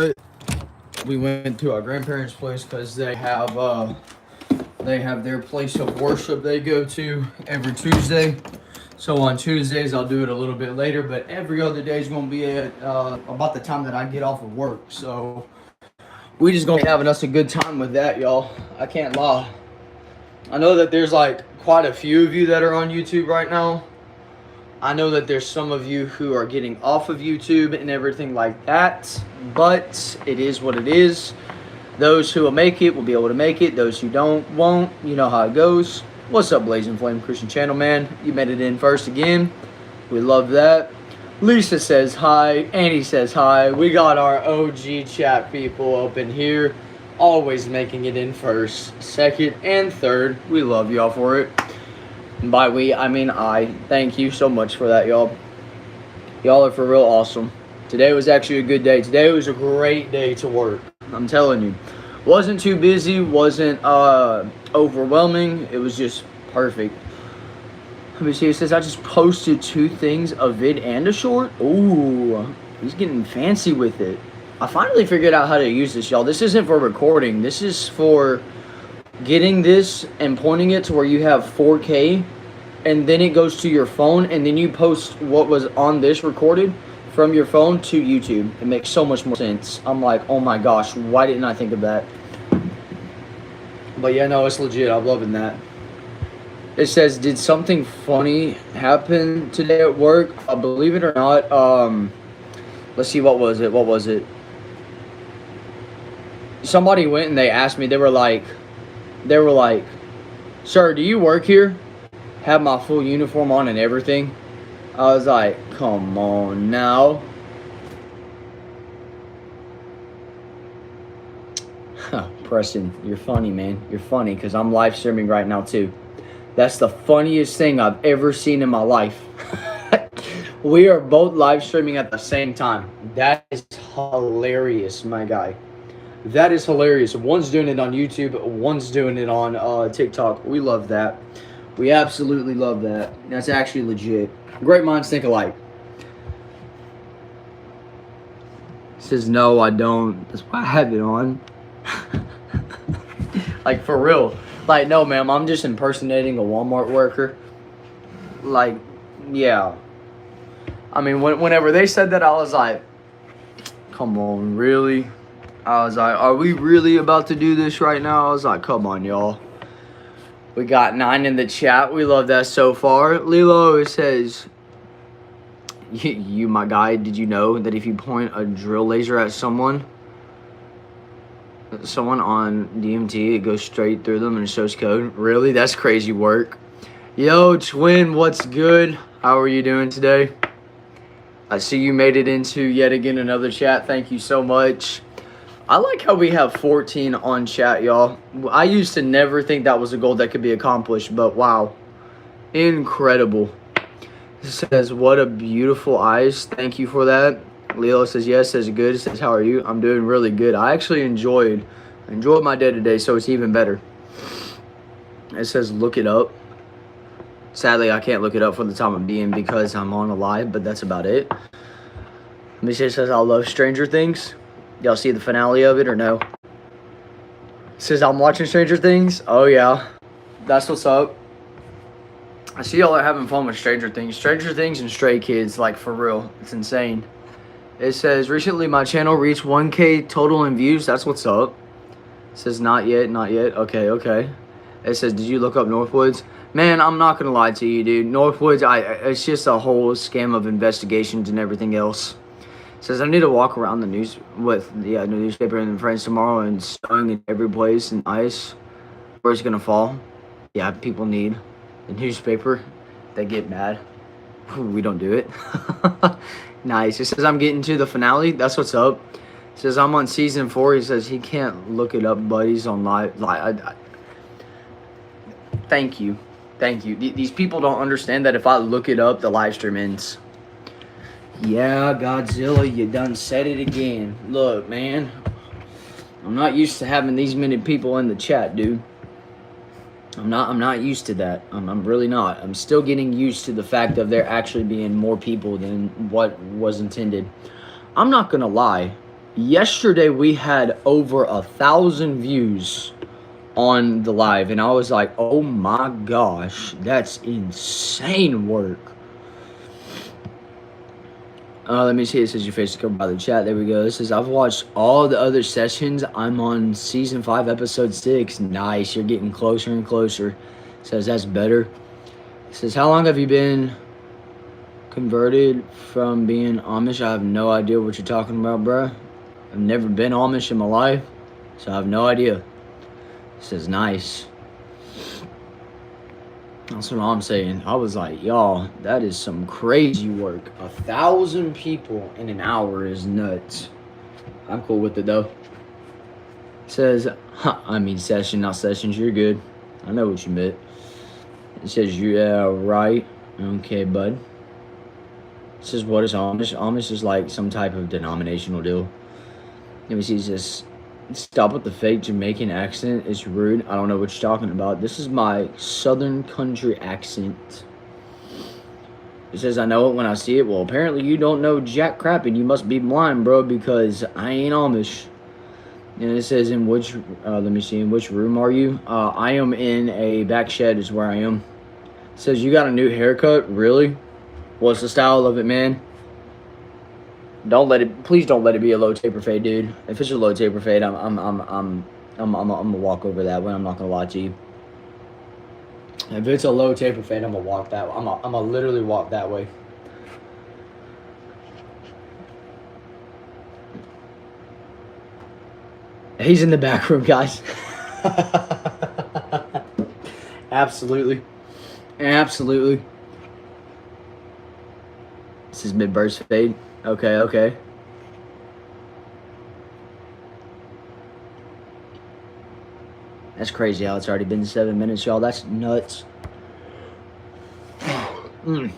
but we went to our grandparents' place because they have their place of worship they go to every Tuesday. So on Tuesdays I'll do it a little bit later, but every other day is gonna be at about the time that I get off of work. So we just gonna be having us a good time with that, y'all. I can't lie. I know that there's like quite a few of you that are on YouTube right now. I know that there's some of you who are getting off of YouTube and everything like that, but it is what it is. Those who will make it will be able to make it. Those who don't won't. You know how it goes. What's up, Blazing Flame Christian Channel, man? You made it in first again. We love that. Lisa says hi. Annie says hi. We got our OG chat people up in here. Always making it in first, second, and third. We love y'all for it. And by we, I mean I. Thank you so much for that, y'all. Y'all are for real awesome. Today was actually a good day. Today was a great day to work. I'm telling you. Wasn't too busy, wasn't overwhelming. It was just perfect. Let me see. It says I just posted 2 things, a vid and a short. Ooh, he's getting fancy with it. I finally figured out how to use this, y'all. This isn't for recording. This is for getting this and pointing it to where you have 4K, and then it goes to your phone, and then you post what was on this recorded from your phone to YouTube. It makes so much more sense. I'm like, oh my gosh, why didn't I think of that? But yeah, no, it's legit. I'm loving that. It says, did something funny happen today at work? Believe it or not, let's see, what was it? Somebody went and they asked me, they were like, sir, do you work here? Have my full uniform on and everything. I was like, come on now. Preston, you're funny, man. You're funny because I'm live streaming right now too. That's the funniest thing I've ever seen in my life. We are both live streaming at the same time. That is hilarious, my guy. That is hilarious. One's doing it on YouTube, one's doing it on TikTok. We love that. We absolutely love that. That's actually legit. Great minds think alike. Says, no, I don't. That's why I have it on. Like, for real. Like, no, ma'am, I'm just impersonating a Walmart worker. Like, yeah. I mean, whenever they said that, I was like, come on, really? I was like, are we really about to do this right now? I was like, come on, y'all. We got 9 in the chat. We love that so far. Lilo, it says, you, my guy, did you know that if you point a drill laser at someone on DMT, it goes straight through them and shows code? Really? That's crazy work. Yo, Twin, what's good? How are you doing today? I see you made it into yet again another chat. Thank you so much. I like how we have 14 on chat, y'all. I used to never think that was a goal that could be accomplished, but wow. Incredible. It says, what a beautiful eyes. Thank you for that. Leo says, yes. Says, good. Says, how are you? I'm doing really good. I actually enjoyed my day today, so it's even better. It says, look it up. Sadly, I can't look it up for the time of being because I'm on a live, but that's about it. Misha says, I love Stranger Things. Y'all see the finale of it or no? Says I'm watching Stranger Things. Oh yeah, that's what's up. I see y'all are having fun with Stranger Things. Stranger Things and Stray Kids, like for real. It's insane. It says recently my channel reached 1K total in views. That's what's up. It says not yet, not yet. Okay. It says, did you look up Northwoods? Man, I'm not gonna lie to you, dude. Northwoods, it's just a whole scam of investigations and everything else. Says I need to walk around the newspaper and friends tomorrow and snowing in every place and ice. Where it's gonna fall. Yeah, people need the newspaper. They get mad. We don't do it. Nice. It says I'm getting to the finale. That's what's up. It says I'm on season 4. He says he can't look it up, but he's on live. Thank you. These people don't understand that if I look it up, the live stream ends. Yeah, Godzilla, you done said it again. Look, man, I'm not used to having these many people in the chat, dude. I'm not used to that. I'm really not. I'm still getting used to the fact of there actually being more people than what was intended. I'm not gonna lie. Yesterday we had over 1,000 views on the live, and I was like, oh my gosh, that's insane work. Let me see. It says your face is covered by the chat. There we go. It says I've watched all the other sessions. I'm on season 5, episode 6. Nice. You're getting closer and closer. It says that's better. It says how long have you been converted from being Amish? I have no idea what you're talking about, bruh. I've never been Amish in my life, so I have no idea. It says nice. That's what I'm saying. I was like, y'all, that is some crazy work. 1,000 people in an hour is nuts. I'm cool with it though. It says, session, not sessions. You're good. I know what you meant. It says, yeah, right. Okay, bud. It says, what is Amish? Amish is like some type of denominational deal. Let me see. It says, stop with the fake Jamaican accent. It's rude. I don't know what you're talking about. This is my southern country accent. It says, I know it when I see it. Well, apparently you don't know jack crap and you must be blind, bro, because I ain't Amish. And it says, in which, let me see, in which room are you? I am in a back shed is where I am. It says, you got a new haircut? Really? What's the style of it, man? Please don't let it be a low taper fade, dude. If it's a low taper fade, I'm gonna walk over that way. I'm not gonna lie to you. If it's a low taper fade, I'm gonna walk that way. I'm gonna literally walk that way. He's in the back room, guys. Absolutely. Absolutely. This is mid-burst fade. Okay. That's crazy how it's already been 7 minutes, y'all. That's nuts. I ain't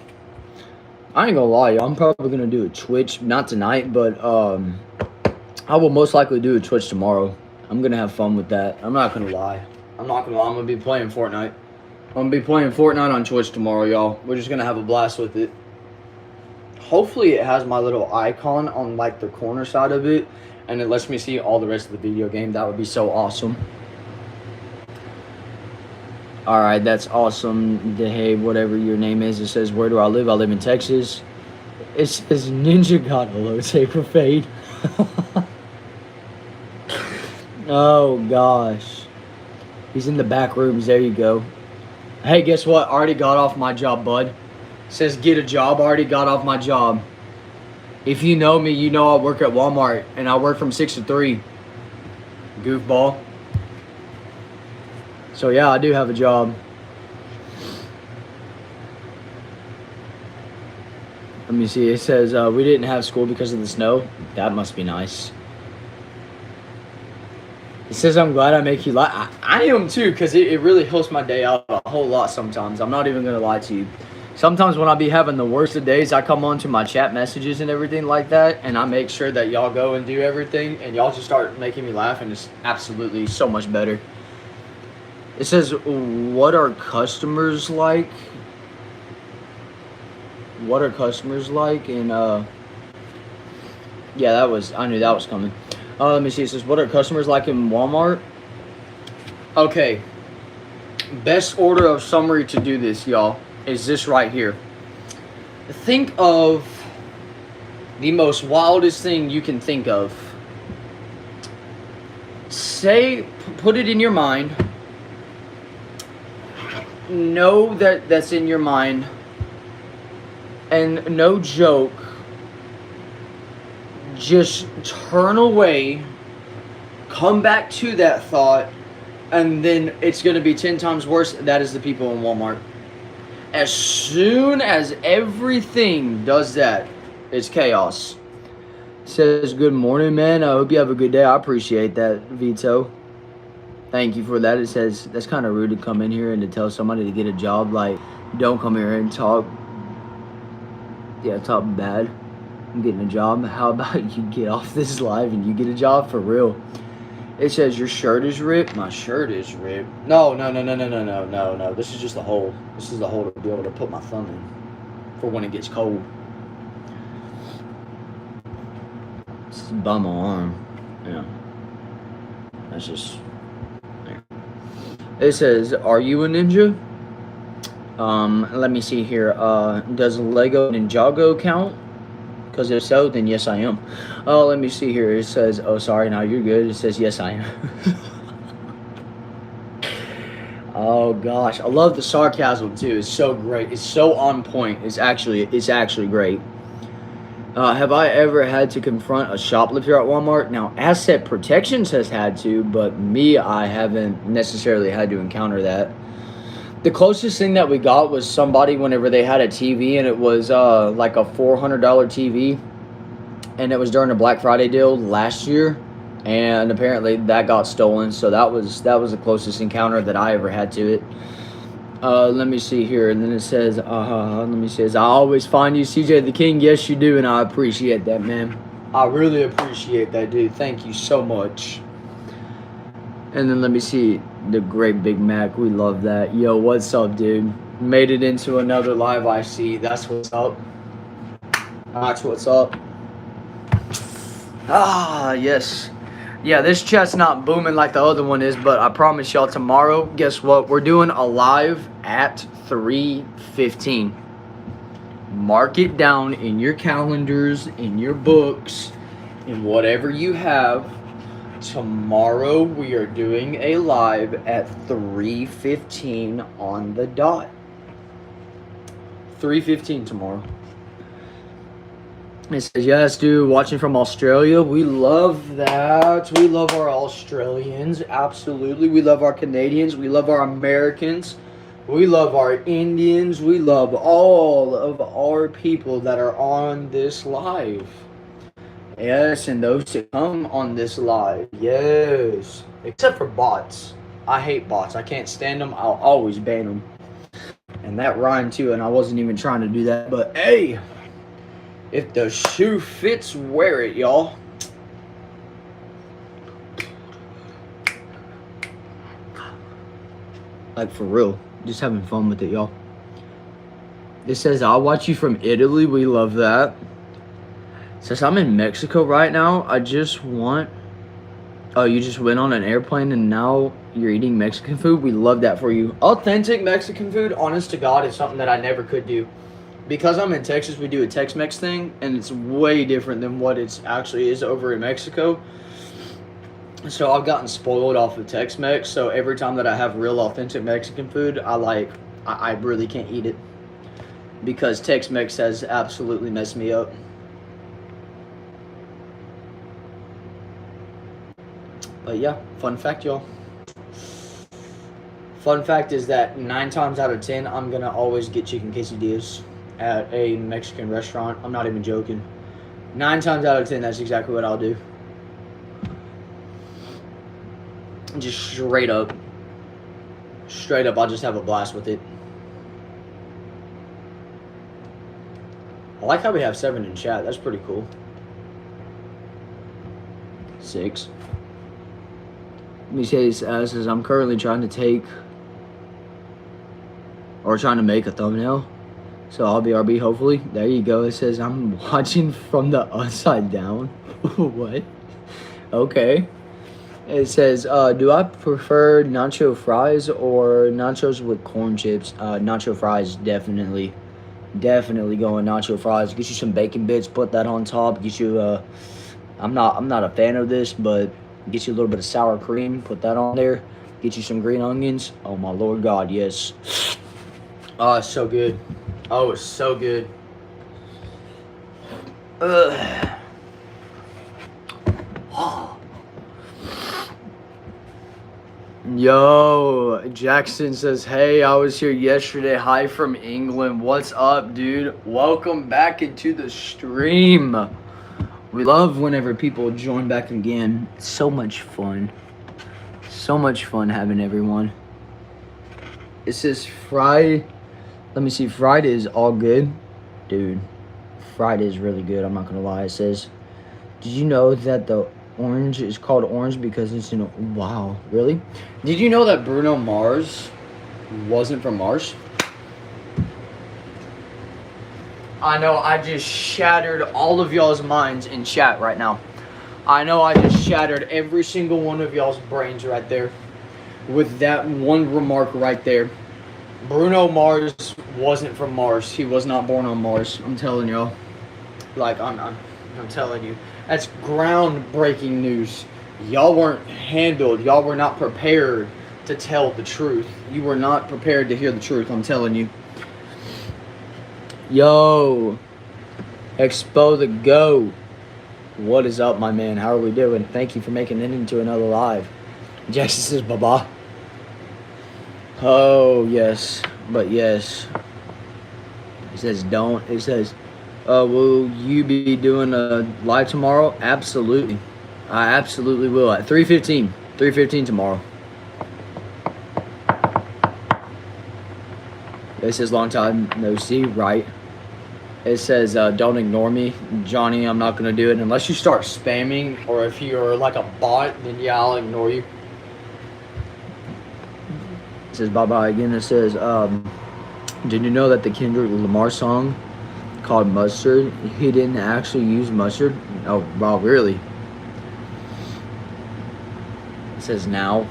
gonna lie, y'all. I'm probably gonna do a Twitch, not tonight, but I will most likely do a Twitch tomorrow. I'm gonna have fun with that. I'm not gonna lie. I'm gonna be playing Fortnite. I'm gonna be playing Fortnite on Twitch tomorrow, y'all. We're just gonna have a blast with it. Hopefully it has my little icon on like the corner side of it, and it lets me see all the rest of the video game. That would be so awesome. All right, that's awesome. Hey, whatever your name is, it says, where do I live? I live in Texas. It says Ninja got a low taper fade. Oh gosh, he's in the back rooms. There you go. Hey, guess what? Already got off my job, bud. Says get a job. Already got off my job. If you know me, you know I work at Walmart and I work from 6 to 3. Goofball. So yeah, I do have a job. Let me see. It says we didn't have school because of the snow. That must be nice. It says I'm glad I make you laugh. I am too, because it really helps my day out a whole lot sometimes. I'm not even going to lie to you. Sometimes when I be having the worst of days, I come onto my chat messages and everything like that, and I make sure that y'all go and do everything, and y'all just start making me laugh, and it's absolutely so much better. It says, what are customers like? What are customers like? And, yeah, I knew that was coming. Let me see. It says, what are customers like in Walmart? Okay. Best order of summary to do this, y'all, is this right here. Think of the most wildest thing you can think of. Put it in your mind. Know that that's in your mind. And no joke, just turn away, come back to that thought, and then it's going to be 10 times worse. That is the people in Walmart. As soon as everything does that, it's chaos. It says, good morning, man. I hope you have a good day. I appreciate that, Vito. Thank you for that. It says, that's kind of rude to come in here and to tell somebody to get a job. Like, don't come here and talk. Yeah, talk bad. I'm getting a job. How about you get off this live and you get a job for real? It says your shirt is ripped. My shirt is ripped. No. This is just the hole. This is the hole to be able to put my thumb in for when it gets cold. It says bum arm. Yeah. That's just. It says, "Are you a ninja?" Let me see here. Does Lego Ninjago count? Because if so, then yes, I am. Oh, let me see here. It says, "Oh, sorry, now you're good." It says, "Yes, I am." Oh gosh, I love the sarcasm too. It's so great. It's so on point. It's actually great. Have I ever had to confront a shoplifter at Walmart? Now, Asset Protections has had to, but me, I haven't necessarily had to encounter that. The closest thing that we got was somebody whenever they had a TV, and it was like a $400 TV, and it was during a Black Friday deal last year, and apparently that got stolen. So that was the closest encounter that I ever had to it. Let me see here, and then it says, let me see, I always find you, CJ the King. Yes, you do, and I appreciate that, man. I really appreciate that, dude. Thank you so much. And then let me see, the Great Big Mac. We love that. Yo, what's up, dude? Made it into another live. I see. That's what's up. That's what's up. Ah, yes. Yeah, this chat's not booming like the other one is, but I promise y'all tomorrow, guess what? We're doing a live at 3:15. Mark it down in your calendars, in your books, in whatever you have. Tomorrow we are doing a live at 3:15 on the dot. 3:15 tomorrow. It says, yes, dude, watching from Australia. We love that. We love our Australians. Absolutely. We love our Canadians. We love our Americans. We love our Indians. We love all of our people that are on this live. Yes, and those that come on this live. Yes. Except for bots. I hate bots. I can't stand them. I'll always ban them. And that rhymed too, and I wasn't even trying to do that. But hey, if the shoe fits, wear it, y'all. Like, for real. Just having fun with it, y'all. It says, I'll watch you from Italy. We love that. It says, I'm in Mexico right now. I just want... Oh, you just went on an airplane and now you're eating Mexican food? We love that for you. Authentic Mexican food, honest to God, is something that I never could do. Because I'm in Texas, we do a Tex-Mex thing, and it's way different than what it actually is over in Mexico. So I've gotten spoiled off of Tex-Mex, so every time that I have real authentic Mexican food, I really can't eat it. Because Tex-Mex has absolutely messed me up. But yeah, fun fact, y'all. Fun fact is that 9 times out of 10, I'm going to always get chicken quesadillas at a Mexican restaurant. I'm not even joking. 9 times out of 10, that's exactly what I'll do. Just straight up. Straight up, I'll just have a blast with it. I like how we have 7 in chat. That's pretty cool. 6. Let me say this, says I'm currently trying to make a thumbnail. So I'll be RB, hopefully. There you go. It says I'm watching from the upside down. What? Okay. It says, do I prefer nacho fries or nachos with corn chips? Nacho fries, definitely. Definitely going nacho fries. Get you some bacon bits, put that on top. Get you, I'm not a fan of this, but get you a little bit of sour cream, put that on there. Get you some green onions. Oh my Lord God, yes. Oh, it's so good. Oh, it's so good. Ugh. Oh. Yo, Jackson says, hey, I was here yesterday. Hi from England. What's up, dude? Welcome back into the stream. We love whenever people join back again. It's so much fun. So much fun having everyone. It says Friday. Let me see. Friday is all good. Dude, Friday is really good. I'm not going to lie. It says, did you know that the orange is called orange because it's in a... Wow, really? Did you know that Bruno Mars wasn't from Mars? I know I just shattered all of y'all's minds in chat right now. I know I just shattered every single one of y'all's brains right there with that one remark right there. Bruno Mars wasn't from Mars. He was not born on Mars. I'm telling y'all. Like, I'm telling you. That's groundbreaking news. Y'all weren't handled. Y'all were not prepared to tell the truth. You were not prepared to hear the truth. I'm telling you. Yo. Expo the Go. What is up, my man? How are we doing? Thank you for making it into another live. Jackson says, bye-bye. Oh, yes. But yes. It says, don't. It says, will you be doing a live tomorrow? Absolutely. I absolutely will. At 3:15. 3:15 tomorrow. It says, long time no see. Right. It says, don't ignore me. Johnny, I'm not going to do it. Unless you start spamming, or if you're like a bot, then yeah, I'll ignore you. It says, bye-bye again. It says, did you know that the Kendrick Lamar song called Mustard, he didn't actually use mustard? Oh, wow, really? It says, now.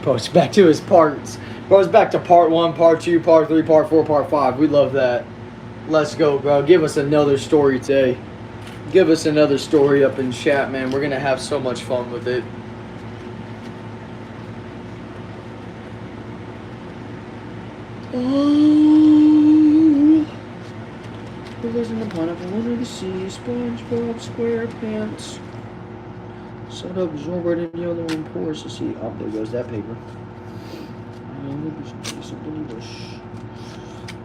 Bro, it's back to his parts. Bro, it's back to part 1, part 2, part 3, part 4, part 5. We love that. Let's go, bro. Give us another story today. Give us another story up in chat, man. We're going to have so much fun with it. Oh, rivers in the pineapple under the sea, SpongeBob SquarePants. Set up absorber and the other one pours to see. Oh, there goes that paper.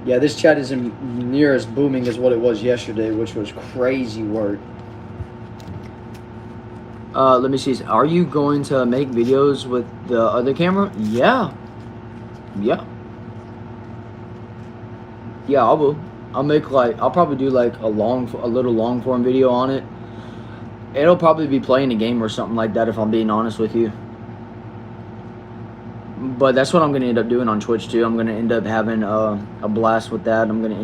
Yeah, this chat isn't near as booming as what it was yesterday, which was crazy work. Let me see. Are you going to make videos with the other camera? Yeah. Yeah. Yeah, I will. I'll probably do like a little long form video on it. It'll probably be playing a game or something like that, if I'm being honest with you. But that's what I'm going to end up doing on Twitch too. I'm going to end up having a blast with that. I'm going to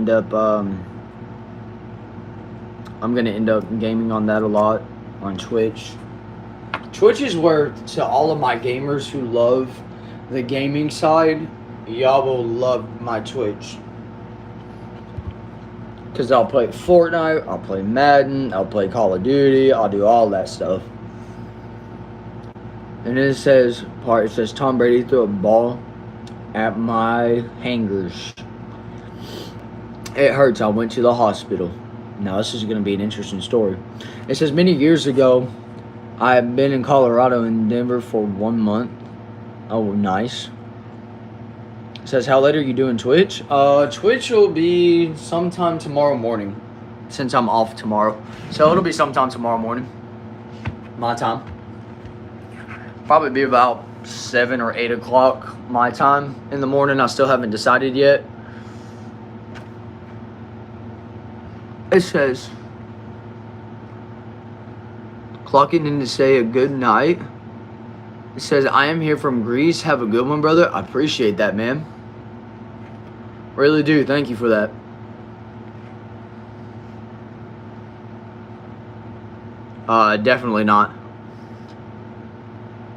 end up gaming on that a lot on Twitch. Twitch is where, to all of my gamers who love the gaming side, y'all will love my Twitch. Because I'll play Fortnite, I'll play Madden, I'll play Call of Duty, I'll do all that stuff. And it says Tom Brady threw a ball at my hangers. It hurts. I went to the hospital. Now this is going to be an interesting story. It says many years ago, I have been in Colorado and Denver for 1 month. Oh, nice. It says, how late are you doing Twitch? Twitch will be sometime tomorrow morning, since I'm off tomorrow. So it'll be sometime tomorrow morning, my time. Probably be about 7 or 8 o'clock my time in the morning. I still haven't decided yet. It says, clocking in to say a good night. It says, I am here from Greece. Have a good one, brother. I appreciate that, man. Really do. Thank you for that. Definitely not.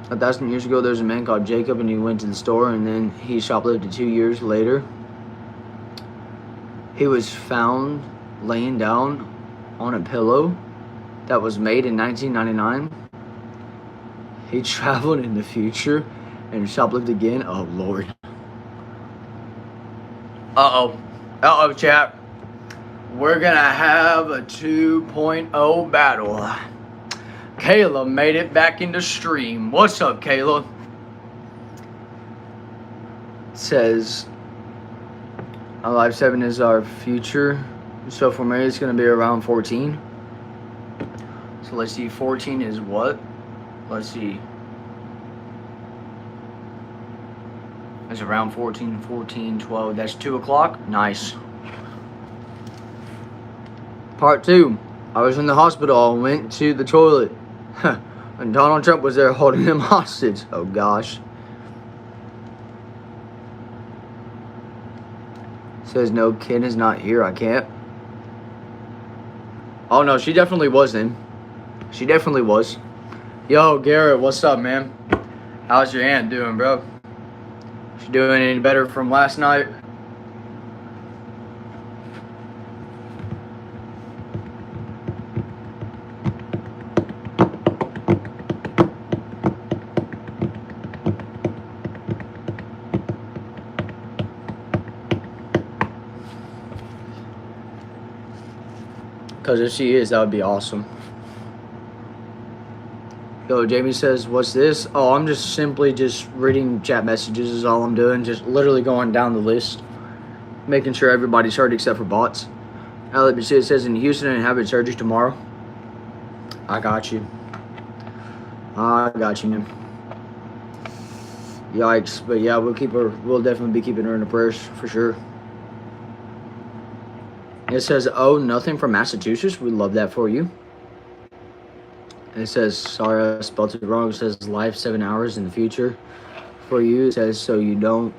1,000 years ago, there was a man called Jacob, and he went to the store, and then he shoplifted 2 years later. He was found laying down on a pillow that was made in 1999. He traveled in the future and shoplifted again. Oh, Lord. Uh-oh. Uh-oh, chat. We're going to have a 2.0 battle. Kayla made it back into stream. What's up, Kayla? It says, Live 7 is our future. So for me, it's going to be around 14. So let's see. 14 is what? Let's see. It's around 14, 12. That's 2 o'clock. Nice. Part 2. I was in the hospital. I went to the toilet. And Donald Trump was there holding him hostage. Oh, gosh. Says no, Ken is not here. I can't. Oh no, she definitely was in. She definitely was. Yo, Garrett, what's up, man? How's your aunt doing, bro? She doing any better from last night? Because if she is, that would be awesome. Yo, Jamie says, what's this? Oh, I'm just simply just reading chat messages is all I'm doing. Just literally going down the list. Making sure everybody's heard except for bots. Now let me see. It says in Houston and having surgery tomorrow. I got you. I got you, man. Yikes. But yeah, we'll definitely be keeping her in the prayers for sure. It says, oh, nothing from Massachusetts. We love that for you. It says, sorry, I spelled it wrong. It says life 7 hours in the future for you. It says, so you don't,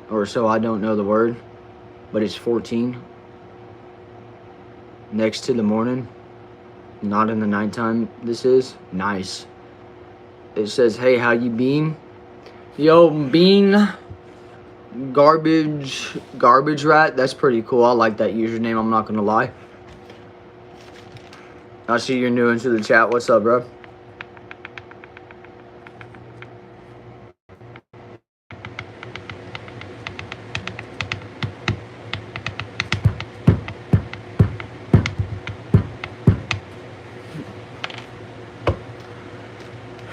or so I don't know the word, but it's 14. Next to the morning, not in the nighttime. This is nice. It says, hey, how you been? Yo, Bean Garbage Rat. That's pretty cool. I like that username. I'm not gonna lie. I see you're new into the chat. What's up, bro?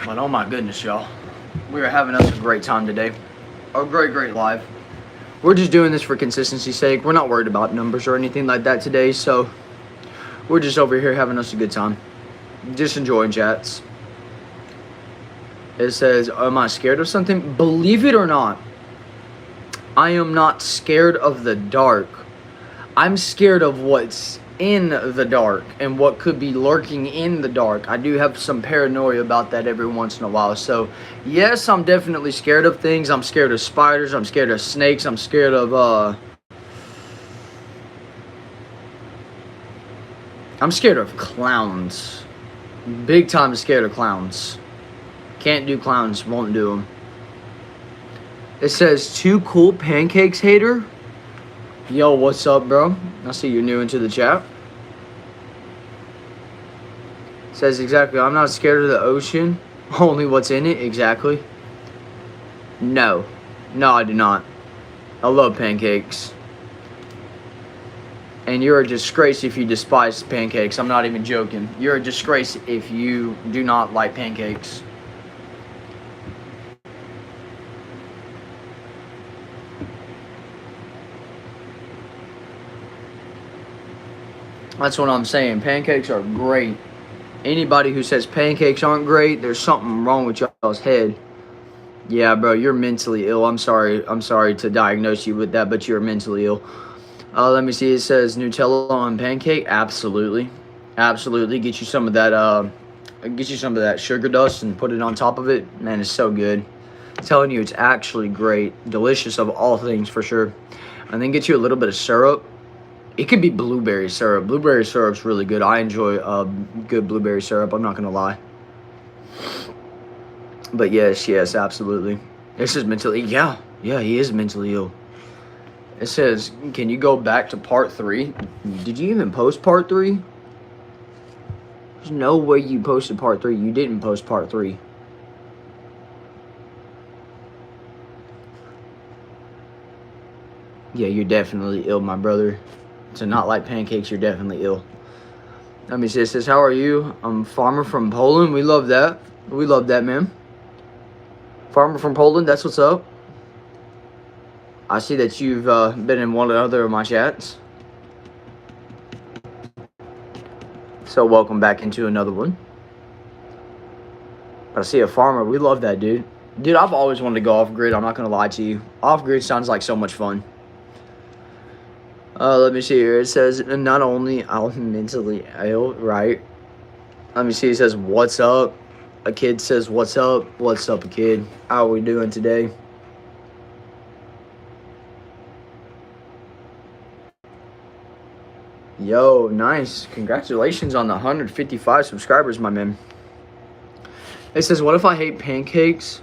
But oh my goodness, y'all. We are having us a great time today. A great live. We're just doing this for consistency's sake. We're not worried about numbers or anything like that today, so we're just over here having us a good time. Just enjoying chats. It says, am I scared of something? Believe it or not, I am not scared of the dark. I'm scared of what's in the dark and what could be lurking in the dark. I do have some paranoia about that every once in a while. So, yes, I'm definitely scared of things. I'm scared of spiders. I'm scared of snakes. I'm scared of, I'm scared of clowns. Big time scared of clowns. Can't do clowns. Won't do them. It says, too cool pancakes hater. Yo, what's up, bro? I see you're new into the chat. It says exactly, I'm not scared of the ocean. Only what's in it. Exactly. No. No, I do not. I love pancakes. And you're a disgrace if you despise pancakes. I'm not even joking. You're a disgrace if you do not like pancakes. That's what I'm saying. Pancakes are great. Anybody who says pancakes aren't great, there's something wrong with y'all's head. Yeah, bro, you're mentally ill. I'm sorry to diagnose you with that, but you're mentally ill. Let me see. It says Nutella on pancake. Absolutely. Absolutely. Get you some of that sugar dust and put it on top of it. Man, it's so good. I'm telling you, it's actually great. Delicious of all things for sure. And then get you a little bit of syrup. It could be blueberry syrup. Blueberry syrup's really good. I enjoy good blueberry syrup. I'm not going to lie. But yes, absolutely. This is mentally... Yeah, he is mentally ill. It says, can you go back to part 3? Did you even post part 3? There's no way you posted part 3. You didn't post part 3. Yeah, you're definitely ill, my brother. To not like pancakes, you're definitely ill. Let me see. It says, how are you? I'm Farmer from Poland. We love that. We love that, man. Farmer from Poland, that's what's up. I see that you've been in one or other of my chats. So welcome back into another one. But I see a farmer. We love that, dude. Dude, I've always wanted to go off-grid. I'm not going to lie to you. Off-grid sounds like so much fun. Let me see here. It says, not only I'm mentally ill, right? Let me see. It says, what's up? A kid says, what's up? What's up, a kid? How are we doing today? Yo, nice. Congratulations on the 155 subscribers, my man. It says, what if I hate pancakes?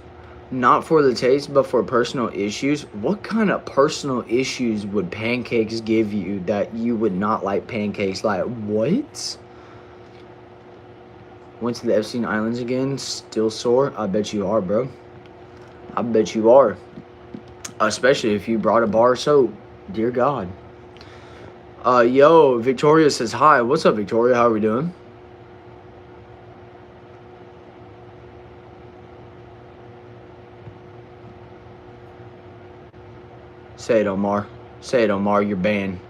Not for the taste, but for personal issues. What kind of personal issues would pancakes give you that you would not like pancakes? Like, what? Went to the Epstein Islands again. Still sore? I bet you are, bro. I bet you are. Especially if you brought a bar of soap. Dear God. Yo, Victoria says hi. What's up, Victoria? How are we doing? Say it, Omar. Say it, Omar. You're banned.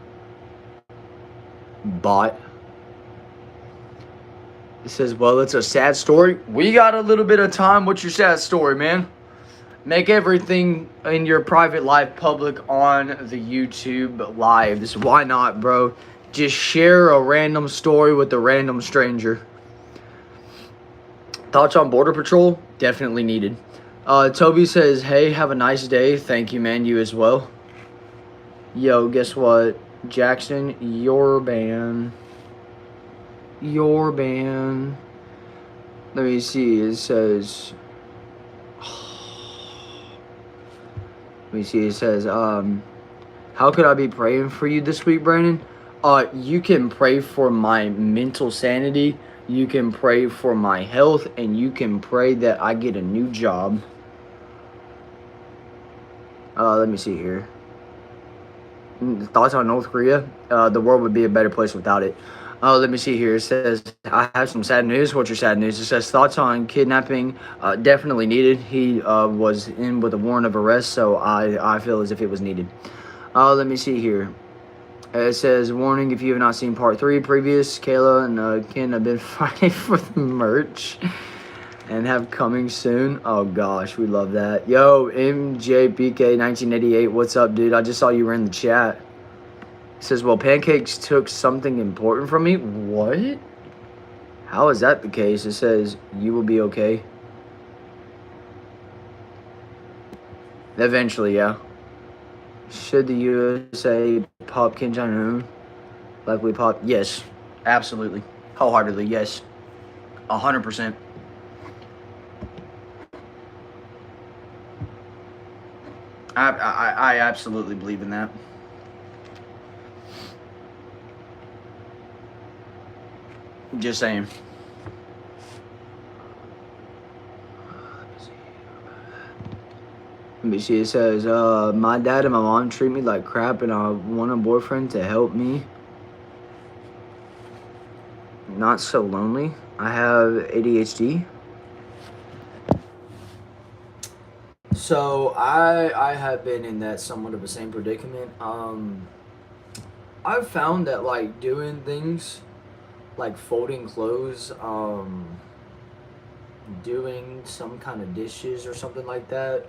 Bot. It says, well, it's a sad story. We got a little bit of time. What's your sad story, man? Make everything in your private life public on the YouTube lives. Why not, bro? Just share a random story with a random stranger. Thoughts on Border Patrol? Definitely needed. Toby says, hey, have a nice day. Thank you, man. You as well. Yo, guess what? Jackson, your banned. Your banned. Let me see. It says... Let me see. It says, how could I be praying for you this week, Brandon? You can pray for my mental sanity. You can pray for my health. And you can pray that I get a new job. Let me see here. Thoughts on North Korea? The world would be a better place without it. Let me see here. It says, I have some sad news. What's your sad news? It says, thoughts on kidnapping? Definitely needed. He was in with a warrant of arrest, so I feel as if it was needed. Let me see here. It says, warning, if you have not seen part 3 previous, Kayla and Ken have been fighting for the merch and have coming soon. Oh, gosh, we love that. Yo, MJPK1988, what's up, dude? I just saw you were in the chat. It says, well, pancakes took something important from me. What? How is that the case? It says, you will be okay. Eventually, yeah. Should the USA pop Kim Jong-un like we pop? Yes, absolutely. Wholeheartedly, yes. 100%. I absolutely believe in that. Just saying. Let me see. It says, my dad and my mom treat me like crap and I want a boyfriend to help me. Not so lonely. I have ADHD. So I have been in that somewhat of the same predicament. I've found that like doing things like folding clothes, doing some kind of dishes or something like that,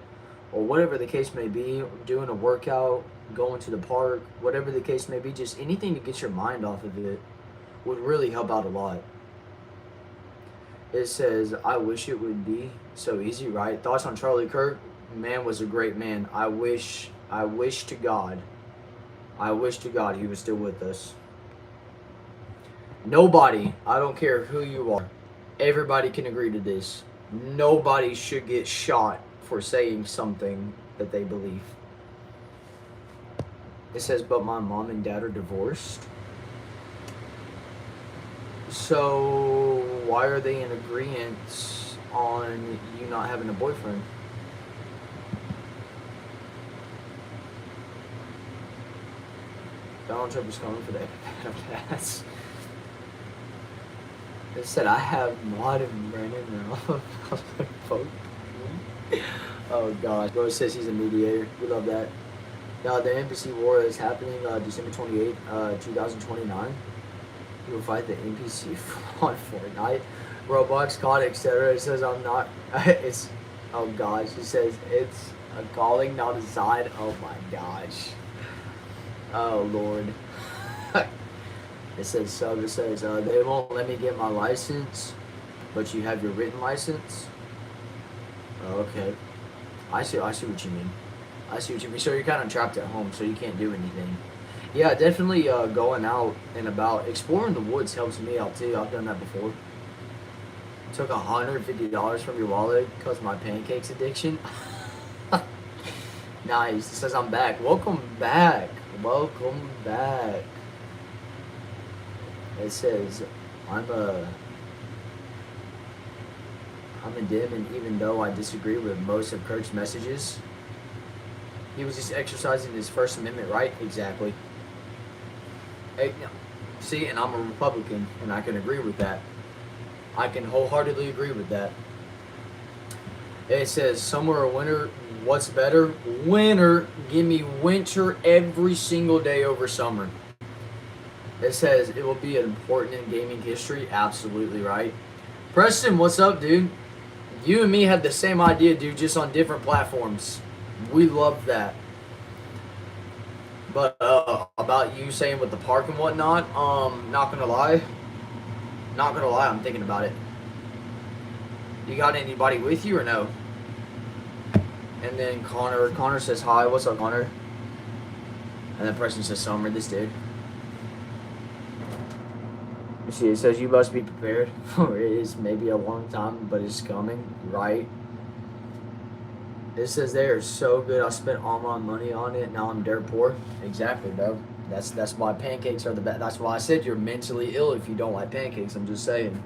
or whatever the case may be, doing a workout, going to the park, whatever the case may be, just anything to get your mind off of it would really help out a lot. It says, I wish it would be so easy, right? Thoughts on Charlie Kirk? Man was a great man. I wish to God he was still with us. Nobody, I don't care who you are, everybody can agree to this. Nobody should get shot for saying something that they believe. It says, but my mom and dad are divorced. So why are they in agreement on you not having a boyfriend? Donald Trump is coming for the pass. They said I have modded Brandon Oh god. Bro says he's a mediator. We love that. Now the NPC war is happening December 28th, 2029. You will fight the NPC on Fortnite, Roblox, COD, etc. It says I'm not. It's oh gosh. It says it's a calling, not a sign. Oh my gosh. Oh lord. It says sub. It says they won't let me get my license, but you have your written license. Oh, okay. I see what you mean. I see what you mean. So you're kind of trapped at home, so you can't do anything. Yeah, definitely going out and about. Exploring the woods helps me out too. I've done that before. Took $150 from your wallet because of my pancakes addiction. Nice. It says I'm back. Welcome back. Welcome back. It says I'm a I'm a dim, and even though I disagree with most of Kirk's messages, he was just exercising his First Amendment right. Exactly. Hey, no. See, and I'm a Republican, and I can agree with that. I can wholeheartedly agree with that. It says summer or winter. What's better? Winter. Give me winter every single day over summer. It says it will be important in gaming history. Absolutely right. Preston, what's up, dude? You and me had the same idea, dude, just on different platforms. We love that. But about you saying with the park and whatnot, not gonna lie, I'm thinking about it. You got anybody with you or no? And then Connor says hi. What's up, Connor? And then Preston says Summer. This dude. You see, it says you must be prepared for it is maybe a long time, but it's coming, right? It says they are so good. I spent all my money on it. Now I'm dirt poor. Exactly, bro. That's why pancakes are the best. That's why I said you're mentally ill if you don't like pancakes. I'm just saying.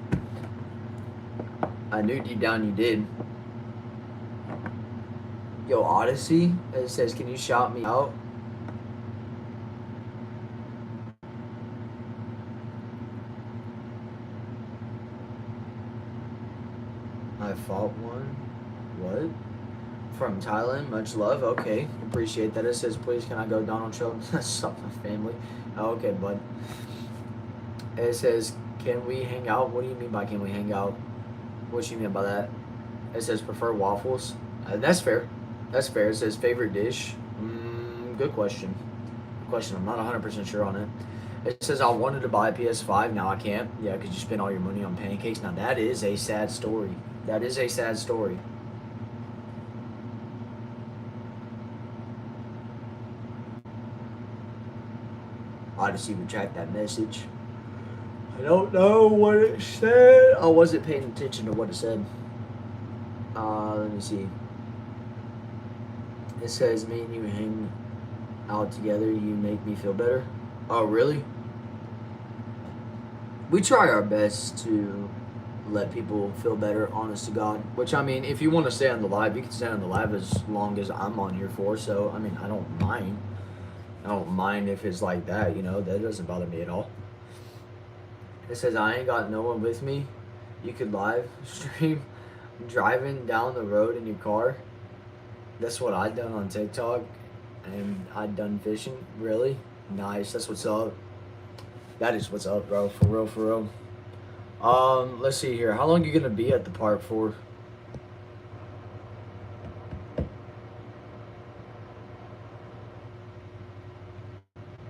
I knew deep down you did. Yo, Odyssey. It says, can you shout me out? I fought one. What? From Thailand, much love. Okay, appreciate that. It says, please, can I go Donald Trump? Stop my family. Oh, okay, bud. It says, can we hang out? What do you mean by can we hang out? What do you mean by that? It says, prefer waffles. That's fair. That's fair. It says, favorite dish. Good question. Good question. I'm not 100% sure on it. It says, I wanted to buy a PS5. Now I can't. Yeah, because you spent all your money on pancakes. Now that is a sad story. That is a sad story. Odyssey retract that message. I don't know what it said. I wasn't paying attention to what it said. Let me see. It says, me and you hang out together, you make me feel better. Oh, really? We try our best to let people feel better, honest to God. Which, I mean, if you want to stay on the live, you can stay on the live as long as I'm on here for. So, I mean, I don't mind. I don't mind if it's like that, you know. That doesn't bother me at all. It says, I ain't got no one with me. You could live stream driving down the road in your car. That's what I done on TikTok. And I done fishing. Really? Nice. That's what's up. That is what's up, bro. For real, for real. Let's see here. How long are you going to be at the park for?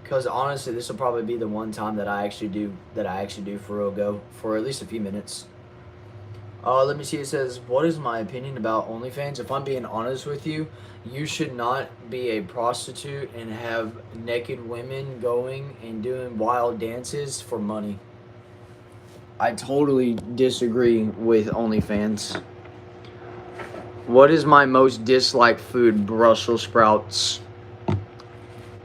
Because honestly, this will probably be the one time that I actually do for real go for at least a few minutes. Let me see. It says, what is my opinion about OnlyFans? If I'm being honest with you, you should not be a prostitute and have naked women going and doing wild dances for money. I totally disagree with OnlyFans. What is my most disliked food? Brussels sprouts.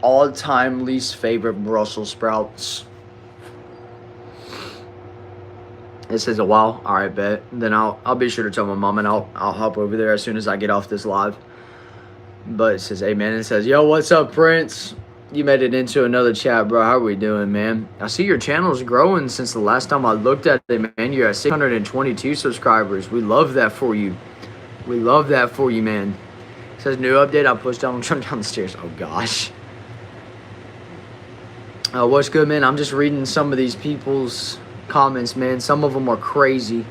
All-time least favorite Brussels sprouts. It says a while. All right, bet. Then I'll be sure to tell my mom, and I'll hop over there as soon as I get off this live. But it says, hey man, it says, yo, what's up, Prince? You made it into another chat, bro. How are we doing, man? I see your channel's growing since the last time I looked at it, man. You're at 622 subscribers. We love that for you. We love that for you, man. It says new update. I pushed Donald Trump down the stairs. Oh gosh. What's good, man? I'm just reading some of these people's comments, man. Some of them are crazy.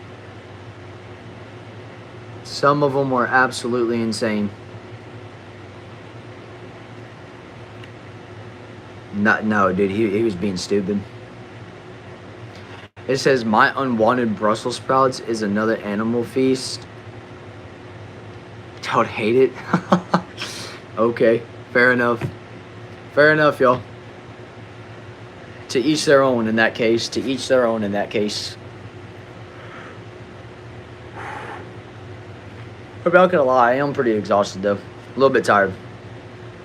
Some of them were absolutely insane. No, dude, he was being stupid. It says, my unwanted Brussels sprouts is another animal feast. Don't hate it. Okay, fair enough. Fair enough, y'all. To each their own in that case. To each their own in that case. I'm not gonna lie, I am pretty exhausted though. A little bit tired.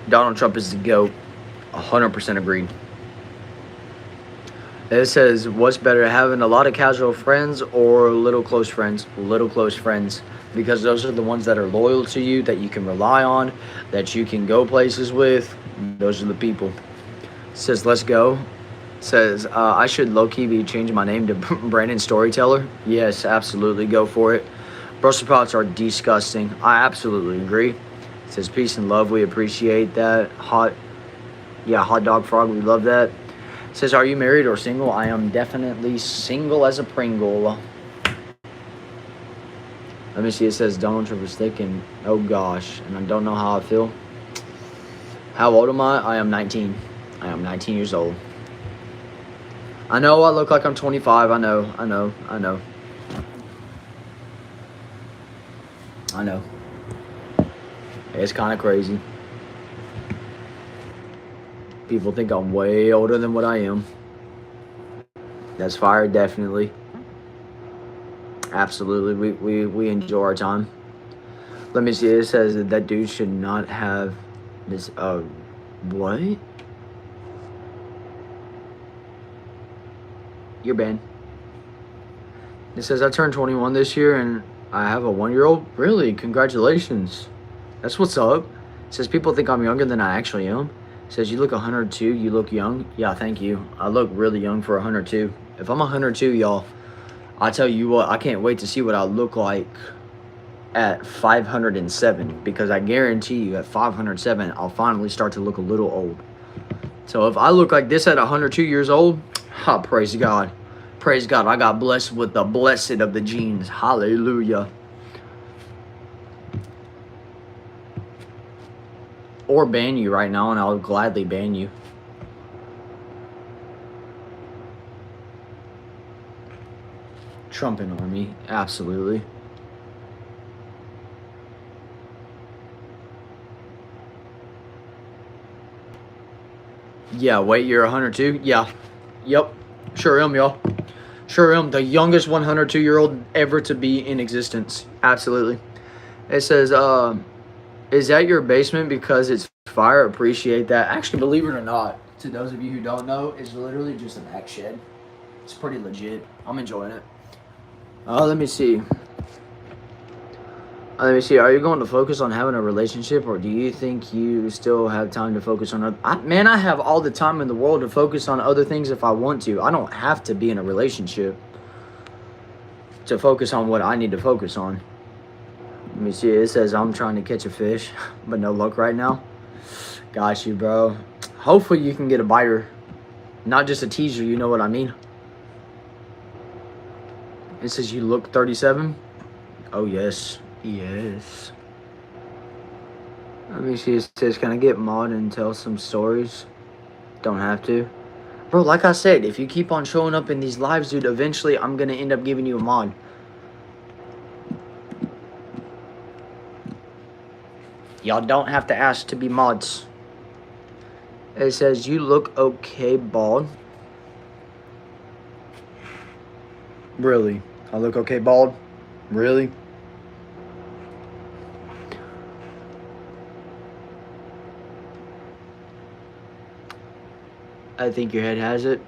Donald Trump is the GOAT. 100% agreed. It says, what's better, having a lot of casual friends or little close friends? Little close friends. Because those are the ones that are loyal to you, that you can rely on, that you can go places with. Those are the people. It says, let's go. It says, I should low-key be changing my name to Brandon Storyteller. Yes, absolutely. Go for it. Brussels sprouts are disgusting. I absolutely agree. It says, peace and love. We appreciate that. Hot dog frog. We love that. It says, are you married or single? I am definitely single as a Pringle. Let me see. It says Donald Trump is thick and oh gosh. And I don't know how I feel. How old am I? I am 19. I am 19 years old. I know I look like I'm 25. I know. It's kind of crazy. People think I'm way older than what I am. That's fire, definitely. Absolutely. We enjoy our time. Let me see. It says that dude should not have this. What? You're banned. It says I turned 21 this year and I have a 1-year-old. Really? Congratulations. That's what's up. It says people think I'm younger than I actually am. It says you look 102. You look young. Yeah, thank you. I look really young for 102. If I'm 102, y'all, I tell you what, I can't wait to see what I look like at 507, because I guarantee you at 507, I'll finally start to look a little old. So if I look like this at 102 years old, praise God. Praise God. I got blessed with the blessed of the genes. Hallelujah. Or ban you right now, and I'll gladly ban you. Trump and army. Absolutely. Yeah, wait, you're 102? Yeah. Yep. Sure am, y'all. Sure am. The youngest 102-year-old ever to be in existence. Absolutely. It says, is that your basement because it's fire? Appreciate that. Actually, believe it or not, to those of you who don't know, it's literally just an axe shed. It's pretty legit. I'm enjoying it. Let me see. Are you going to focus on having a relationship, or do you think you still have time to focus on other? Man, I have all the time in the world to focus on other things if I want to. I don't have to be in a relationship to focus on what I need to focus on. Let me see. It says I'm trying to catch a fish, but no luck right now. Got you, bro. Hopefully you can get a biter, not just a teaser. You know what I mean? It says you look 37. Oh yes. Yes. Let me see. It says, can I get mod and tell some stories? Don't have to. Bro, like I said, if you keep on showing up in these lives, dude, eventually I'm going to end up giving you a mod. Y'all don't have to ask to be mods. It says, you look okay, bald. Really? I look okay, bald? Really? I think your head has it.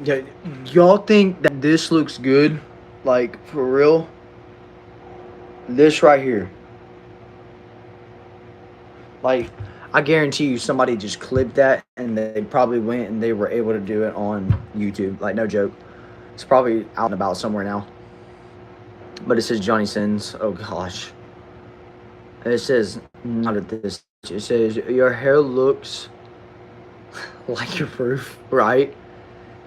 Yeah, y'all think that this looks good? Like, for real? This right here. Like, I guarantee you somebody just clipped that and they probably went and they were able to do it on YouTube. Like, no joke. It's probably out and about somewhere now. But it says Johnny Sins. Oh, gosh. It says, not at this. It says, your hair looks like your proof, right?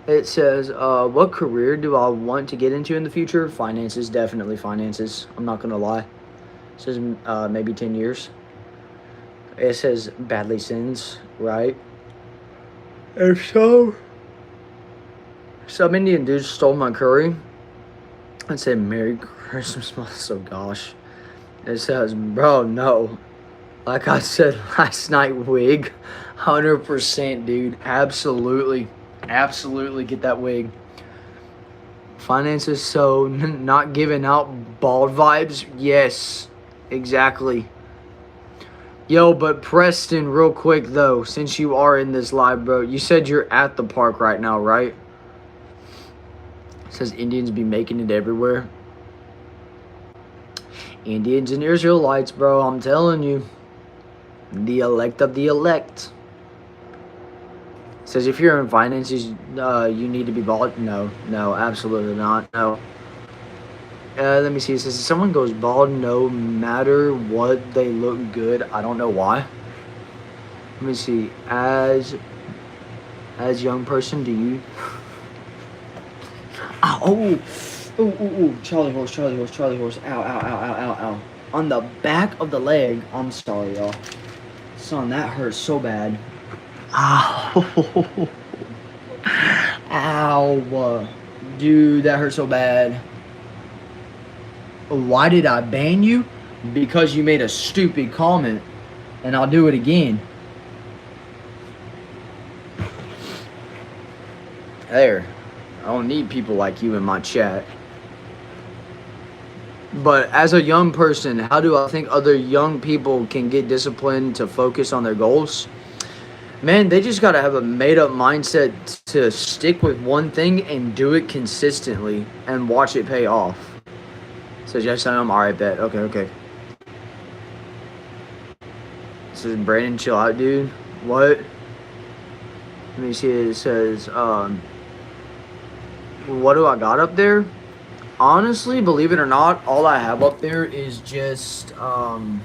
It says, what career do I want to get into in the future? Finances, definitely finances. I'm not going to lie. It says maybe 10 years. It says badly sins, right? If so, some Indian dude stole my curry and said Merry Christmas. So gosh. It says, bro, no. Like I said last night, wig. 100%, dude. Absolutely. Absolutely get that wig. Finances, so not giving out bald vibes? Yes. Exactly. Yo, but Preston, real quick though, since you are in this live, bro, you said you're at the park right now, right? It says Indians be making it everywhere. Indians and Israelites, bro, I'm telling you. The elect of the elect. It says if you're in finances, you need to be bald. No, absolutely not. No. Let me see. It says if someone goes bald, no matter what, they look good. I don't know why. Let me see. As young person, do you? Oh, Charlie horse. Ow. On the back of the leg. I'm sorry, y'all. Son, that hurts so bad. Ow. Ow. Dude, that hurt so bad. Why did I ban you? Because you made a stupid comment. And I'll do it again. There. I don't need people like you in my chat. But as a young person, how do I think other young people can get disciplined to focus on their goals? Man, they just got to have a made-up mindset to stick with one thing and do it consistently and watch it pay off. Says, yes, I am. All right, bet. Okay. This is Brandon, chill out, dude. What? Let me see. It says, what do I got up there? Honestly, believe it or not, all I have up there is just some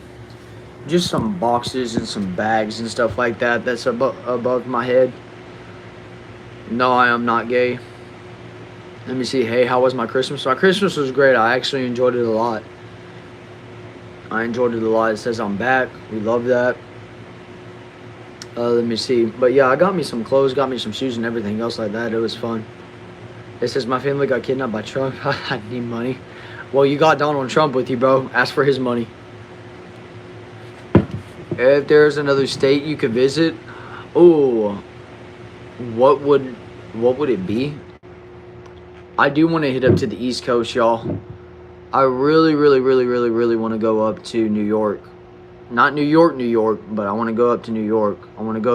boxes and some bags and stuff like that. That's above my head. No, I am not gay. Let me see. Hey, how was my Christmas? My Christmas was great. I actually enjoyed it a lot. It says I'm back. We love that. Let me see. But yeah, I got me some clothes, got me some shoes and everything else like that. It was fun. It says my family got kidnapped by Trump. I need money. Well, you got Donald Trump with you, bro. Ask for his money. If there's another state you could visit, oh, what would it be? I do want to hit up to the East Coast, y'all. I really want to go up to New York. Not New York, but I want to go up to New York. I want to go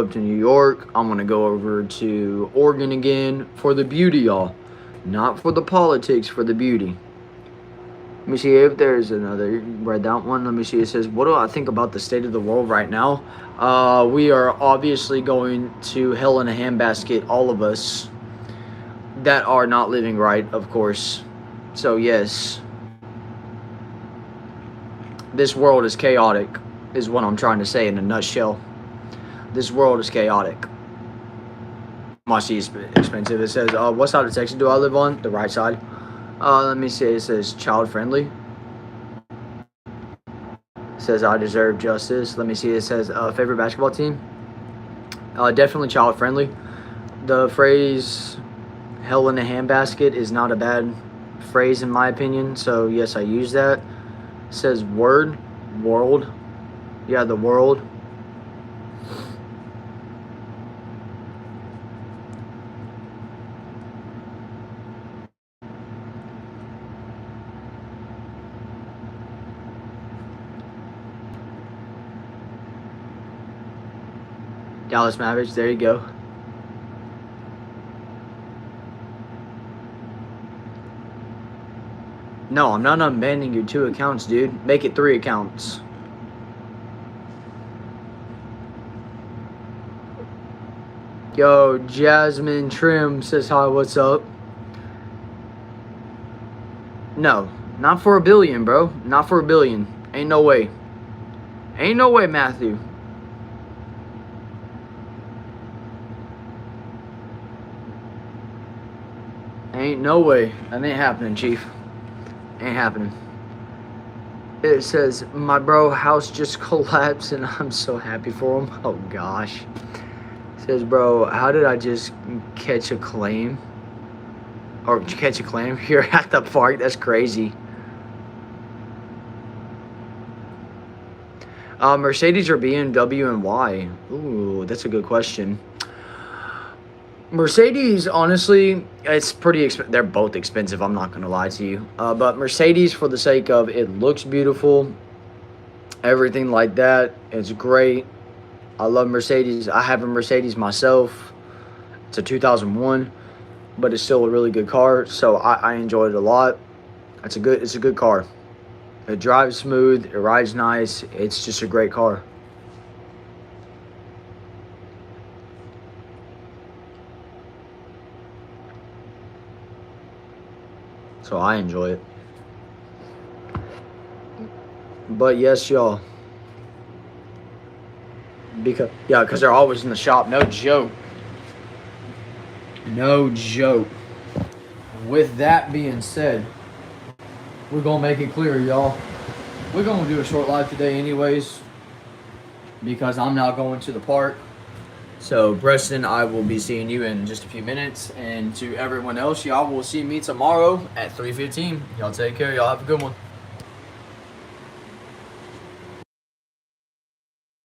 over to Oregon again for the beauty, y'all. Not for the politics, for the beauty. Let me see if there's another. Read that one. Let me see. It says, what do I think about the state of the world right now? We are obviously going to hell in a handbasket, all of us that are not living right, of course. So, yes. This world is chaotic, is what I'm trying to say in a nutshell. This world is chaotic. Mushy is expensive. It says, what side of Texas do I live on? The right side. Let me see. It says child friendly. It says I deserve justice. Let me see. It says favorite basketball team. Definitely child friendly. The phrase hell in a handbasket is not a bad phrase in my opinion. So yes, I use that. It says world. Yeah, the world. Dallas Mavericks, there you go. No, I'm not unbanning your 2 accounts, dude. Make it 3 accounts. Yo, Jasmine Trim says hi, what's up? No, not for $1 billion, bro. Not for $1 billion. Ain't no way. Ain't no way, Matthew. Ain't no way. That ain't happening, Chief. Ain't happening. It says, my bro house just collapsed and I'm so happy for him. Oh, gosh. It says, bro, how did I just catch a claim? Or catch a claim? You're at the park? That's crazy. Mercedes or BMW and why? Ooh, that's a good question. Mercedes, honestly, it's pretty expensive. They're both expensive, I'm not going to lie to you. But Mercedes, for the sake of it looks beautiful, everything like that, it's great. I love Mercedes. I have a Mercedes myself. It's a 2001, but it's still a really good car, so I enjoy it a lot. It's a good car. It drives smooth, it rides nice. It's just a great car. So I enjoy it. But yes, y'all. Because they're always in the shop. No joke. No joke. With that being said, we're gonna make it clear, y'all. We're gonna do a short live today anyways, because I'm now going to the park. So Preston, I will be seeing you in just a few minutes, and to everyone else, y'all will see me tomorrow at 3:15. Y'all take care. Y'all have a good one.